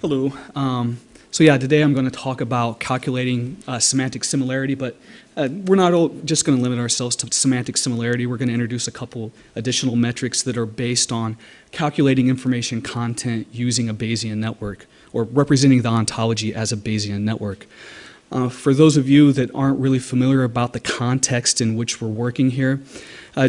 Hello. So yeah, today I'm going to talk about calculating semantic similarity, but we're not just going to limit ourselves to semantic similarity. We're going to introduce a couple additional metrics that are based on calculating information content using a Bayesian network, or representing the ontology as a Bayesian network. For those of you that aren't really familiar about the context in which we're working here,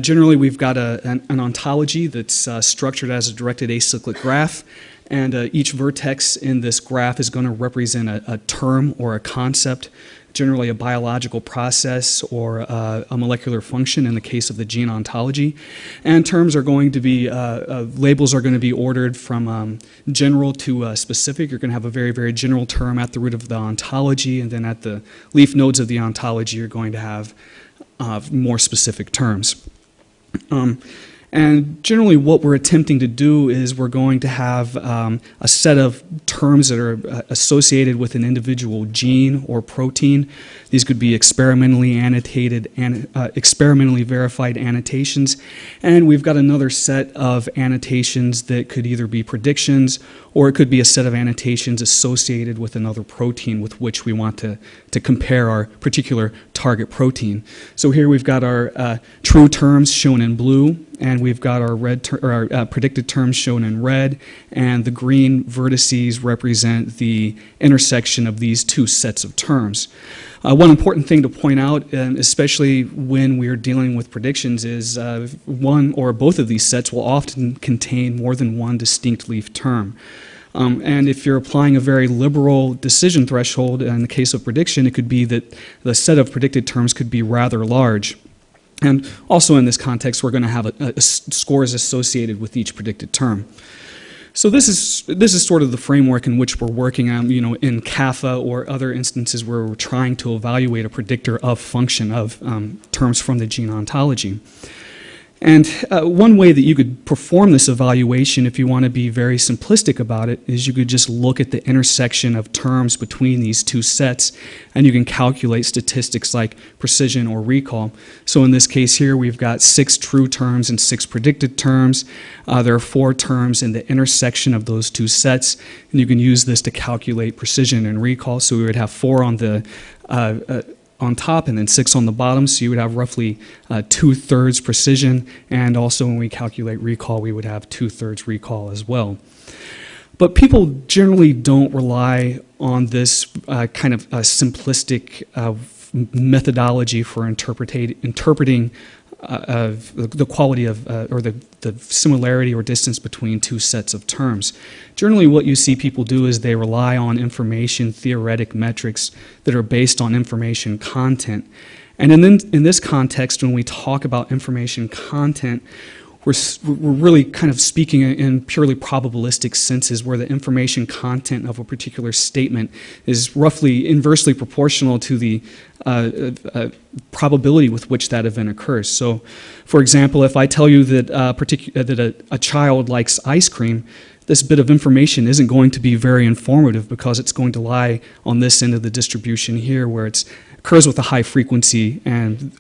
generally we've got an ontology that's structured as a directed acyclic graph. And each vertex in this graph is going to represent a term or a concept, generally a biological process or a molecular function in the case of the gene ontology. And terms are going to be, labels are going to be ordered from general to specific. You're going to have a very, very general term at the root of the ontology, and then at the leaf nodes of the ontology, you're going to have more specific terms. And generally what we're attempting to do is we're going to have a set of terms that are associated with an individual gene or protein. These could be experimentally annotated and experimentally verified annotations. And we've got another set of annotations that could either be predictions, or it could be a set of annotations associated with another protein with which we want to compare our particular target protein. So here we've got our true terms shown in blue, and we've got our predicted terms shown in red, and the green vertices represent the intersection of these two sets of terms. One important thing to point out, especially when we're dealing with predictions, is one or both of these sets will often contain more than one distinct leaf term. And if you're applying a very liberal decision threshold, in the case of prediction, it could be that the set of predicted terms could be rather large. And also in this context, we're going to have scores associated with each predicted term. So this is sort of the framework in which we're working on, in CAFA or other instances where we're trying to evaluate a predictor of function of terms from the gene ontology. And one way that you could perform this evaluation, if you want to be very simplistic about it, is you could just look at the intersection of terms between these two sets, and you can calculate statistics like precision or recall. So in this case here, we've got 6 true terms and 6 predicted terms. There are 4 terms in the intersection of those two sets, and you can use this to calculate precision and recall. So we would have 4 on the on top and then 6 on the bottom, so you would have roughly 2/3 precision, and also when we calculate recall, we would have 2/3 recall as well. But people generally don't rely on this kind of simplistic methodology for interpreting the quality of, or the similarity or distance between two sets of terms. Generally what you see people do is they rely on information-theoretic metrics that are based on information content. And in this context, when we talk about information content, we're really kind of speaking in purely probabilistic senses, where the information content of a particular statement is roughly inversely proportional to the probability with which that event occurs. So, for example, if I tell you that a child likes ice cream, this bit of information isn't going to be very informative because it's going to lie on this end of the distribution here, where it occurs with a high frequency and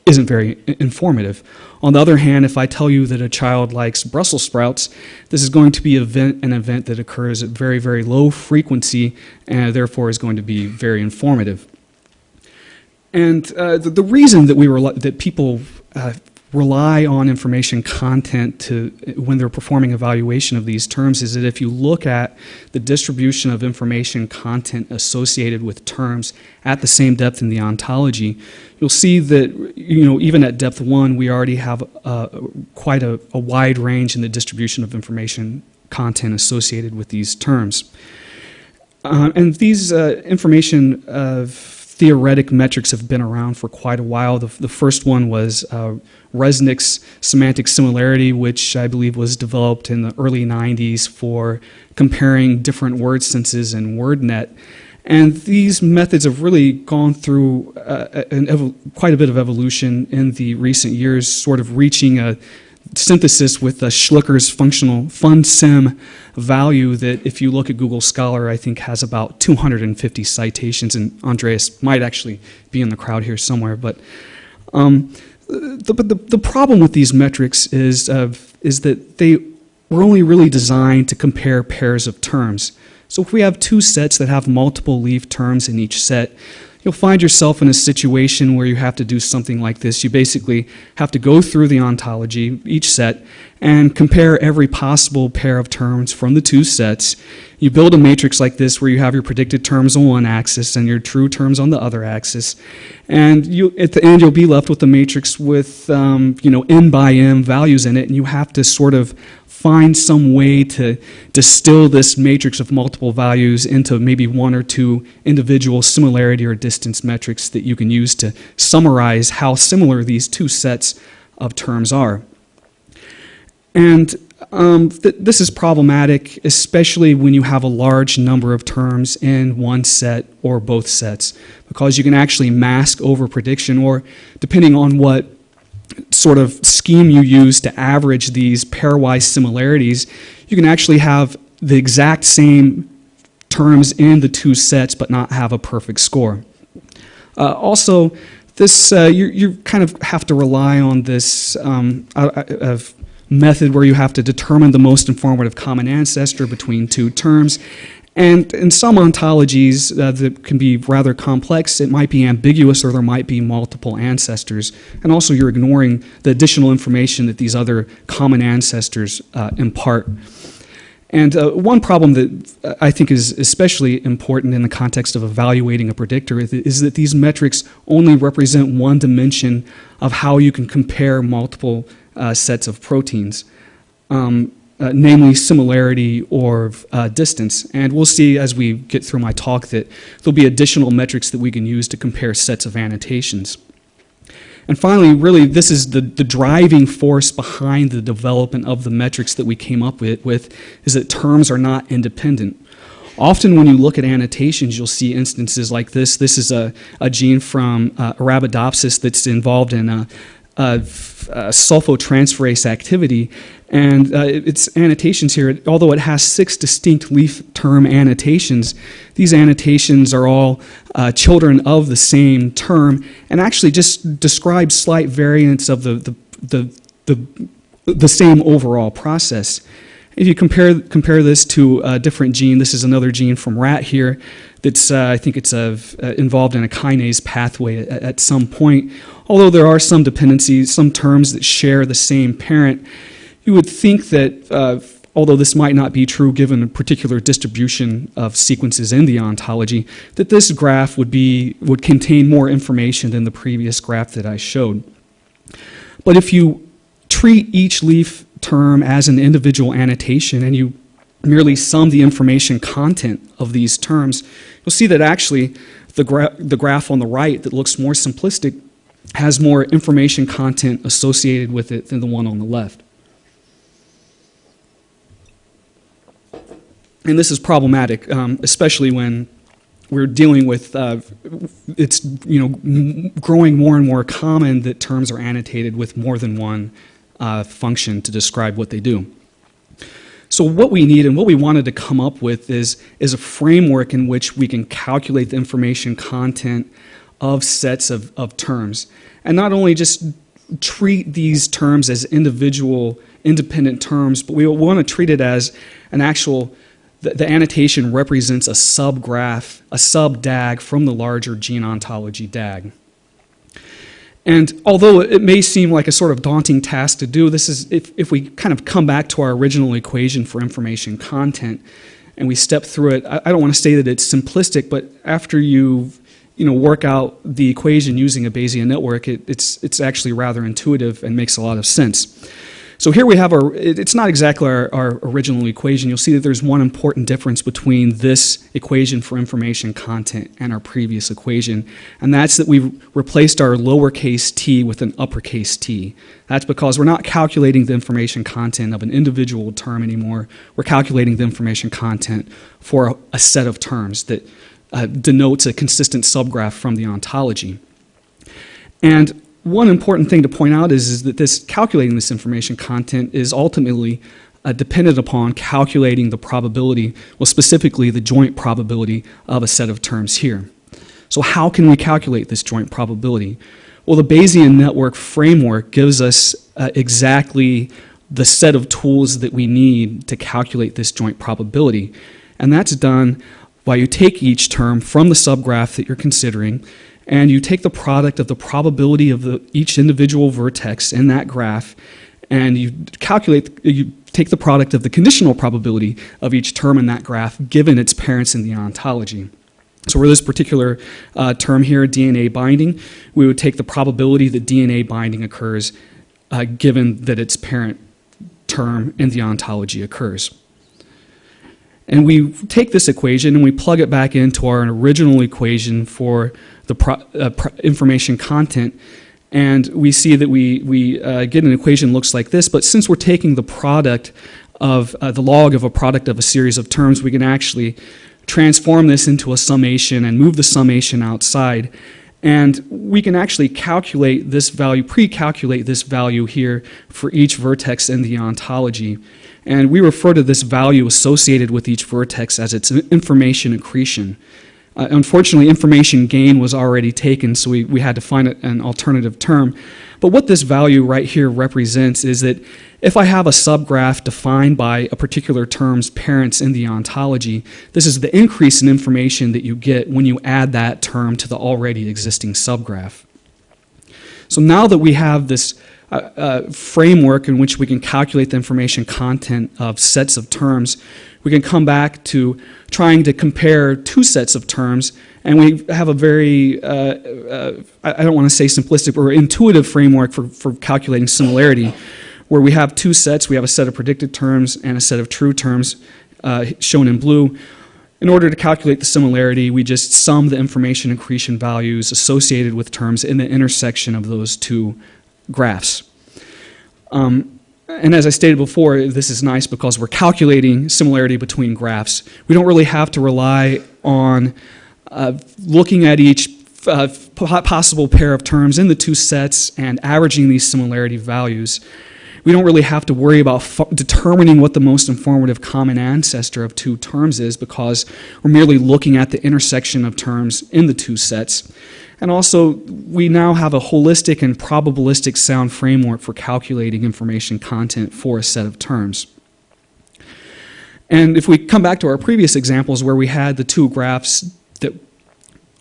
isn't very informative. On the other hand, if I tell you that a child likes Brussels sprouts, this is going to be an event that occurs at very, very low frequency, and therefore is going to be very informative. And the reason that people rely on information content when they're performing evaluation of these terms is that if you look at the distribution of information content associated with terms at the same depth in the ontology, you'll see that even at depth 1 we already have quite a wide range in the distribution of information content associated with these terms. And these information-theoretic metrics have been around for quite a while. The first one was Resnick's semantic similarity, which I believe was developed in the early 90s for comparing different word senses in WordNet. And these methods have really gone through quite a bit of evolution in the recent years, sort of reaching a synthesis with Schlicker's functional FunSim value that, if you look at Google Scholar, I think has about 250 citations, and Andreas might actually be in the crowd here somewhere. But the problem with these metrics is that they we're only really designed to compare pairs of terms. So if we have two sets that have multiple leaf terms in each set, you'll find yourself in a situation where you have to do something like this. You basically have to go through the ontology, each set, and compare every possible pair of terms from the two sets. You build a matrix like this where you have your predicted terms on one axis and your true terms on the other axis. And at the end, you'll be left with a matrix with n by m values in it, and you have to sort of find some way to distill this matrix of multiple values into maybe one or two individual similarity or distance metrics that you can use to summarize how similar these two sets of terms are. And this is problematic, especially when you have a large number of terms in one set or both sets, because you can actually mask over prediction, or depending on what sort of scheme you use to average these pairwise similarities, you can actually have the exact same terms in the two sets but not have a perfect score. Also, this you kind of have to rely on this method where you have to determine the most informative common ancestor between two terms. And in some ontologies that can be rather complex, it might be ambiguous or there might be multiple ancestors. And also you're ignoring the additional information that these other common ancestors impart. And one problem that I think is especially important in the context of evaluating a predictor is that these metrics only represent one dimension of how you can compare multiple sets of proteins. Namely similarity or distance. And we'll see as we get through my talk that there'll be additional metrics that we can use to compare sets of annotations. And finally, really, this is the driving force behind the development of the metrics that we came up with is that terms are not independent. Often when you look at annotations, you'll see instances like this. This is a gene from Arabidopsis that's involved in sulfotransferase activity, and its annotations here, although it has 6 distinct leaf term annotations, these annotations are all children of the same term and actually just describe slight variants of the same overall process. If you compare this to a different gene, this is another gene from rat here that's, I think it's involved in a kinase pathway at some point. Although there are some dependencies, some terms that share the same parent, you would think that, although this might not be true given a particular distribution of sequences in the ontology, that this graph would contain more information than the previous graph that I showed. But if you treat each leaf term as an individual annotation and you merely sum the information content of these terms, you'll see that actually the graph on the right that looks more simplistic has more information content associated with it than the one on the left. And this is problematic, especially when we're dealing with it's growing more and more common that terms are annotated with more than one function to describe what they do. So what we need and what we wanted to come up with is a framework in which we can calculate the information content of sets of terms. And not only just treat these terms as individual independent terms, but we want to treat it as an actual, the annotation represents a subgraph, a sub-DAG from the larger gene ontology DAG. And although it may seem like a sort of daunting task to do, this is, if we kind of come back to our original equation for information content and we step through it, I don't want to say that it's simplistic, but after you work out the equation using a Bayesian network, it's actually rather intuitive and makes a lot of sense. So here we have it's not exactly our original equation. You'll see that there's one important difference between this equation for information content and our previous equation, and that's that we've replaced our lowercase t with an uppercase T. That's because we're not calculating the information content of an individual term anymore. We're calculating the information content for a set of terms that denotes a consistent subgraph from the ontology. And one important thing to point out is that calculating this information content is ultimately dependent upon calculating the probability, well, specifically the joint probability of a set of terms here. So how can we calculate this joint probability? Well, the Bayesian network framework gives us exactly the set of tools that we need to calculate this joint probability. And that's done while you take each term from the subgraph that you're considering, and you take the product of the probability of each individual vertex in that graph, and you take the product of the conditional probability of each term in that graph given its parents in the ontology. So for this particular term here, DNA binding, we would take the probability that DNA binding occurs given that its parent term in the ontology occurs. And we take this equation and we plug it back into our original equation for the information content, and we see that we get an equation that looks like this, but since we're taking the product of the log of a product of a series of terms, we can actually transform this into a summation and move the summation outside, and we can actually calculate this value, pre-calculate this value here for each vertex in the ontology. And we refer to this value associated with each vertex as its information accretion. Unfortunately, information gain was already taken, so we had to find an alternative term. But what this value right here represents is that if I have a subgraph defined by a particular term's parents in the ontology, this is the increase in information that you get when you add that term to the already existing subgraph. So now that we have this framework in which we can calculate the information content of sets of terms, we can come back to trying to compare two sets of terms, and we have a very, I don't want to say simplistic, or intuitive framework for calculating similarity, where we have two sets. We have a set of predicted terms and a set of true terms shown in blue. In order to calculate the similarity, we just sum the information accretion values associated with terms in the intersection of those two graphs. And as I stated before, this is nice because we're calculating similarity between graphs. We don't really have to rely on looking at each possible pair of terms in the two sets and averaging these similarity values. We don't really have to worry about determining what the most informative common ancestor of two terms is because we're merely looking at the intersection of terms in the two sets. And also, we now have a holistic and probabilistic sound framework for calculating information content for a set of terms. And if we come back to our previous examples where we had the two graphs that,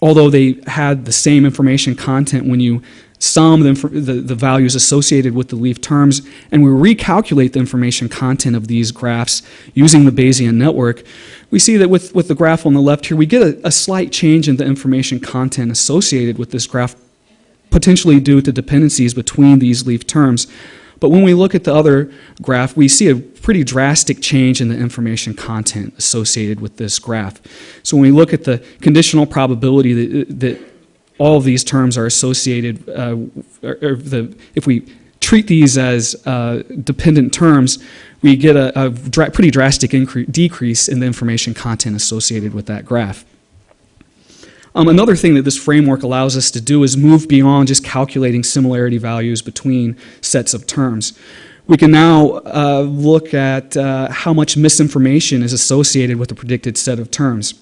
although they had the same information content when you sum the values associated with the leaf terms, and we recalculate the information content of these graphs using the Bayesian network, we see that with the graph on the left here, we get a slight change in the information content associated with this graph, potentially due to dependencies between these leaf terms. But when we look at the other graph, we see a pretty drastic change in the information content associated with this graph. So when we look at the conditional probability that all of these terms are associated, if we treat these as dependent terms, we get a pretty drastic decrease in the information content associated with that graph. Another thing that this framework allows us to do is move beyond just calculating similarity values between sets of terms. We can now look at how much misinformation is associated with a predicted set of terms.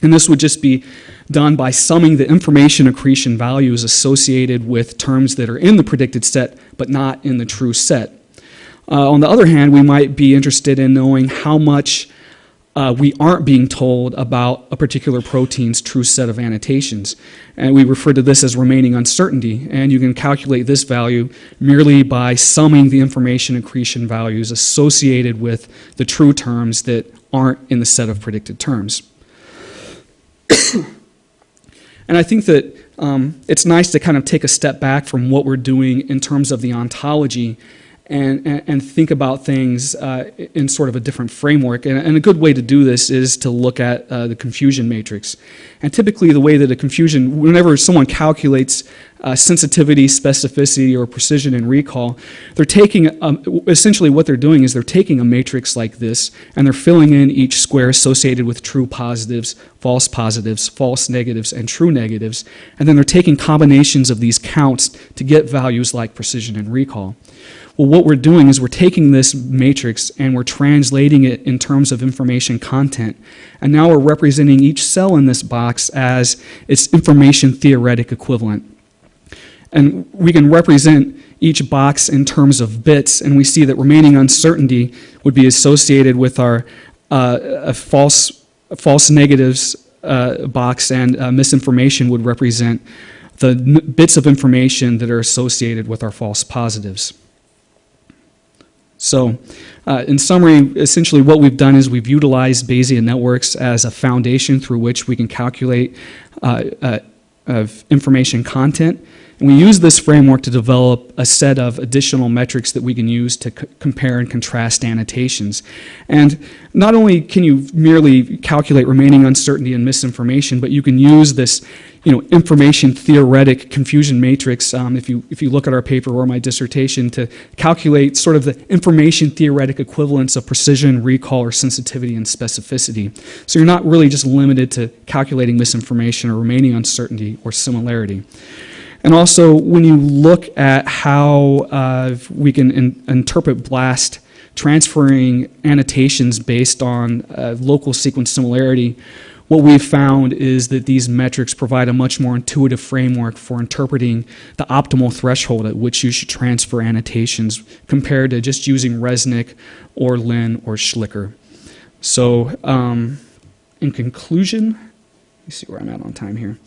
And this would just be done by summing the information accretion values associated with terms that are in the predicted set but not in the true set. On the other hand, we might be interested in knowing how much we aren't being told about a particular protein's true set of annotations. And we refer to this as remaining uncertainty. And you can calculate this value merely by summing the information accretion values associated with the true terms that aren't in the set of predicted terms. And I think that it's nice to kind of take a step back from what we're doing in terms of the ontology and think about things in sort of a different framework. And a good way to do this is to look at the confusion matrix. And typically the way that whenever someone calculates sensitivity, specificity, or precision and recall, they're taking, essentially what they're doing is they're taking a matrix like this and they're filling in each square associated with true positives, false negatives, and true negatives. And then they're taking combinations of these counts to get values like precision and recall. Well, what we're doing is we're taking this matrix and we're translating it in terms of information content. And now we're representing each cell in this box as its information-theoretic equivalent. And we can represent each box in terms of bits, and we see that remaining uncertainty would be associated with our false negatives box, and misinformation would represent the bits of information that are associated with our false positives. So, in summary, essentially what we've done is we've utilized Bayesian networks as a foundation through which we can calculate information content. And we use this framework to develop a set of additional metrics that we can use to compare and contrast annotations. And not only can you merely calculate remaining uncertainty and misinformation, but you can use this, information-theoretic confusion matrix, if you look at our paper or my dissertation, to calculate sort of the information-theoretic equivalence of precision, recall, or sensitivity and specificity. So you're not really just limited to calculating misinformation or remaining uncertainty or similarity. And also, when you look at how we can interpret BLAST transferring annotations based on local sequence similarity, what we've found is that these metrics provide a much more intuitive framework for interpreting the optimal threshold at which you should transfer annotations compared to just using Resnick or Lin or Schlicker. So, in conclusion, let me see where I'm at on time here.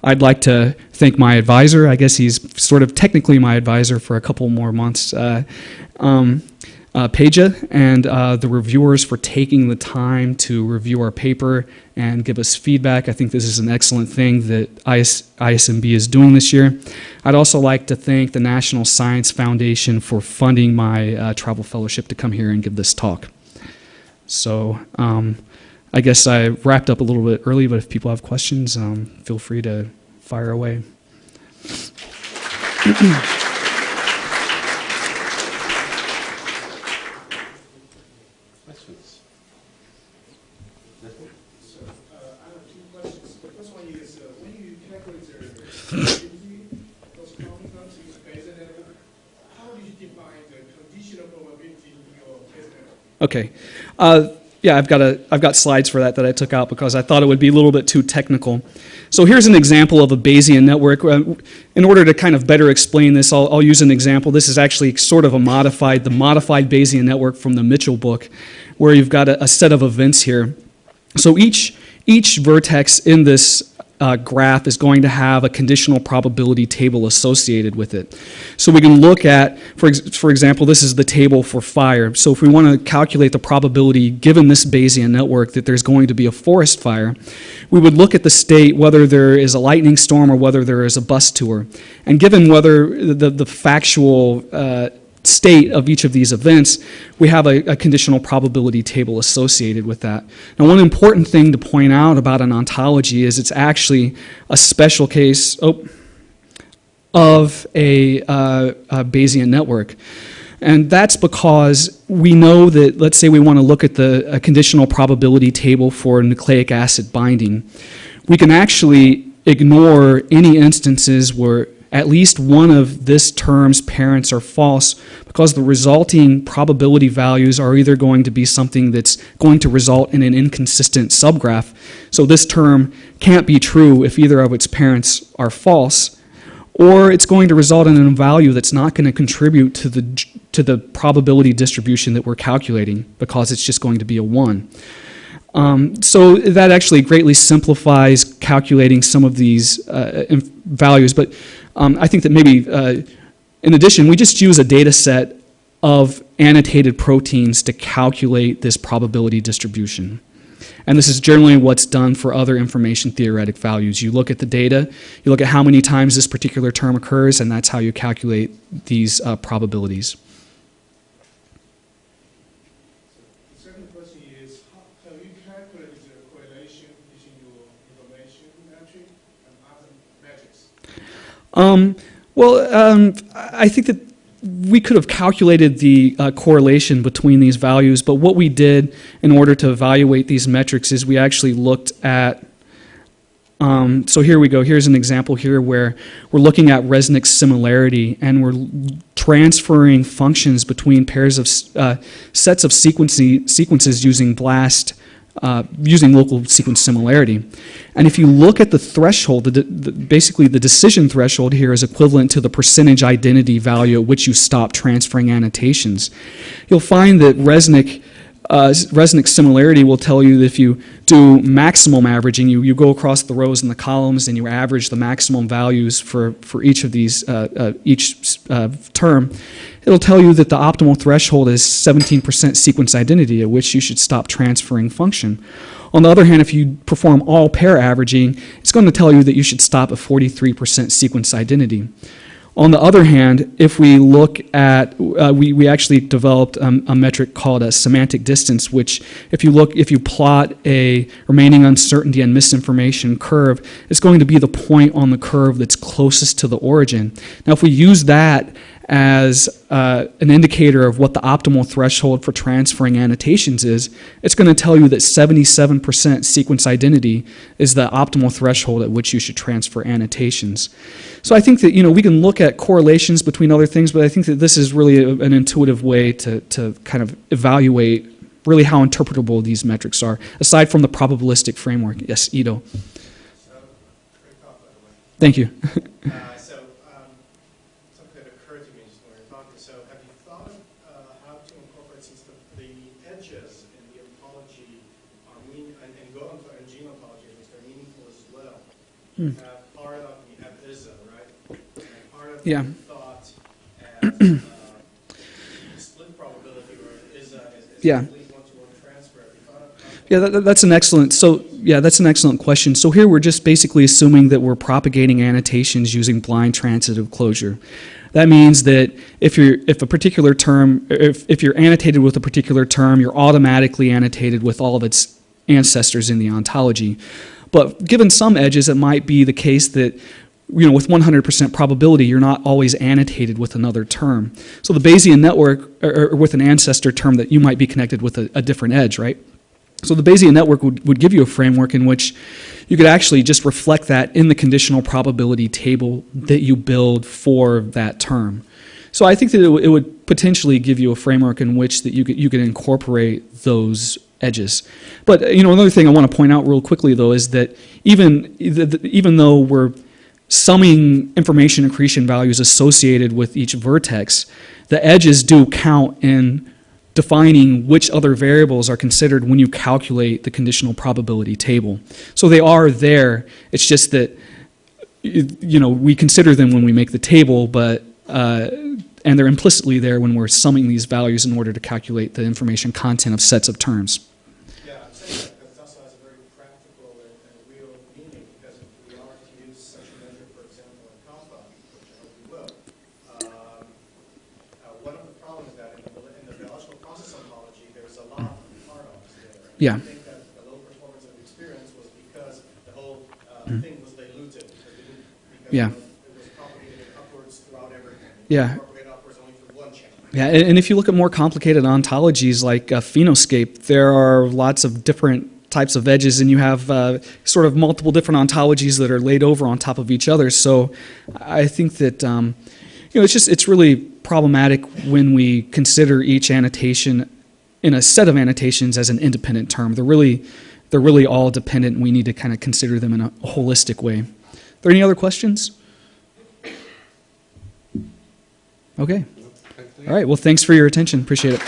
I'd like to thank my advisor. I guess he's sort of technically my advisor for a couple more months, Peja, and the reviewers for taking the time to review our paper and give us feedback. I think this is an excellent thing that ISMB is doing this year. I'd also like to thank the National Science Foundation for funding my travel fellowship to come here and give this talk. So, I guess I wrapped up a little bit early, but if people have questions, feel free to fire away. Questions? So, I have two questions. The first one is, when you calculate those components in the Bayesian network, how do you define the conditional probability in your Bayesian network? Okay. Yeah, I've got slides for that I took out because I thought it would be a little bit too technical. So here's an example of a Bayesian network. In order to kind of better explain this, I'll use an example. This is actually sort of the modified Bayesian network from the Mitchell book, where you've got a set of events here. So each vertex in this graph is going to have a conditional probability table associated with it. So we can look at, for example, this is the table for fire. So if we want to calculate the probability given this Bayesian network that there's going to be a forest fire, we would look at the state, whether there is a lightning storm or whether there is a bus tour. And given whether the factual state of each of these events, we have a conditional probability table associated with that. Now, one important thing to point out about an ontology is it's actually a special case of a Bayesian network. And that's because we know that, let's say we want to look at a conditional probability table for nucleic acid binding. We can actually ignore any instances where at least one of this term's parents are false, because the resulting probability values are either going to be something that's going to result in an inconsistent subgraph. So this term can't be true if either of its parents are false, or it's going to result in a value that's not going to contribute to the probability distribution that we're calculating, because it's just going to be a 1. So that actually greatly simplifies calculating some of these values, but I think that maybe, in addition, we just use a data set of annotated proteins to calculate this probability distribution. And this is generally what's done for other information-theoretic values. You look at the data, you look at how many times this particular term occurs, and that's how you calculate these probabilities. The second question is, how you calculate the correlation between your information metric and other metrics? I think that we could have calculated the correlation between these values, but what we did in order to evaluate these metrics is we actually looked at, so here we go, here's an example here where we're looking at Resnick's similarity, and we're transferring functions between pairs of sets of sequences using BLAST using local sequence similarity. And if you look at the threshold, basically the decision threshold here is equivalent to the percentage identity value at which you stop transferring annotations. You'll find that Resnick's similarity will tell you that if you do maximum averaging, you go across the rows and the columns and you average the maximum values for each of these, term, it'll tell you that the optimal threshold is 17% sequence identity at which you should stop transferring function. On the other hand, if you perform all pair averaging, it's going to tell you that you should stop at 43% sequence identity. On the other hand, if we look at, we actually developed a metric called a semantic distance, which if you plot a remaining uncertainty and misinformation curve, it's going to be the point on the curve that's closest to the origin. Now, if we use that as an indicator of what the optimal threshold for transferring annotations is, it's going to tell you that 77% sequence identity is the optimal threshold at which you should transfer annotations. So I think that we can look at correlations between other things, but I think that this is really an intuitive way to kind of evaluate really how interpretable these metrics are, aside from the probabilistic framework. Yes, Ido. So, great talk, by the way. Thank you. Something that occurred to me just when we were talking. So, have you thought of how to incorporate, since the edges in the ontology are and gene ontology, at least, are meaningful as well? You have part of, you have ISA, right? And part of Yeah. thought as split probability, or ISA is Yeah. complete one-to-one transfer. Have you thought of how to Yeah, that's an excellent. So yeah, that's an excellent question. So here we're just basically assuming that we're propagating annotations using blind transitive closure. That means that if a particular term, if you're annotated with a particular term, you're automatically annotated with all of its ancestors in the ontology. But given some edges, it might be the case that with 100% probability, you're not always annotated with another term. So the Bayesian network, or with an ancestor term, that you might be connected with a different edge, right? So the Bayesian network would give you a framework in which you could actually just reflect that in the conditional probability table that you build for that term. So I think that it would potentially give you a framework in which that you could incorporate those edges. But another thing I want to point out real quickly though is that even though we're summing information accretion values associated with each vertex, the edges do count in defining which other variables are considered when you calculate the conditional probability table. So they are there. It's just that we consider them when we make the table, but and they're implicitly there when we're summing these values in order to calculate the information content of sets of terms. Yeah, I'm saying that because it also has a very practical and real meaning, because if we are to use such a measure, for example, in Kappa, which I hope we will, one of the problems is that in the biological process ontology, there's a lot of paradox there. Yeah. I think that the low performance of the experience was because the whole thing was diluted, because Yeah. it was propagated upwards throughout everything. Yeah. Propagated upwards only through one channel. Yeah, and if you look at more complicated ontologies like Phenoscape, there are lots of different types of edges, and you have sort of multiple different ontologies that are laid over on top of each other. So I think that it's really problematic when we consider each annotation in a set of annotations as an independent term. They're really all dependent, and we need to kind of consider them in a holistic way. Are there any other questions? Okay. All right. Well, thanks for your attention. Appreciate it.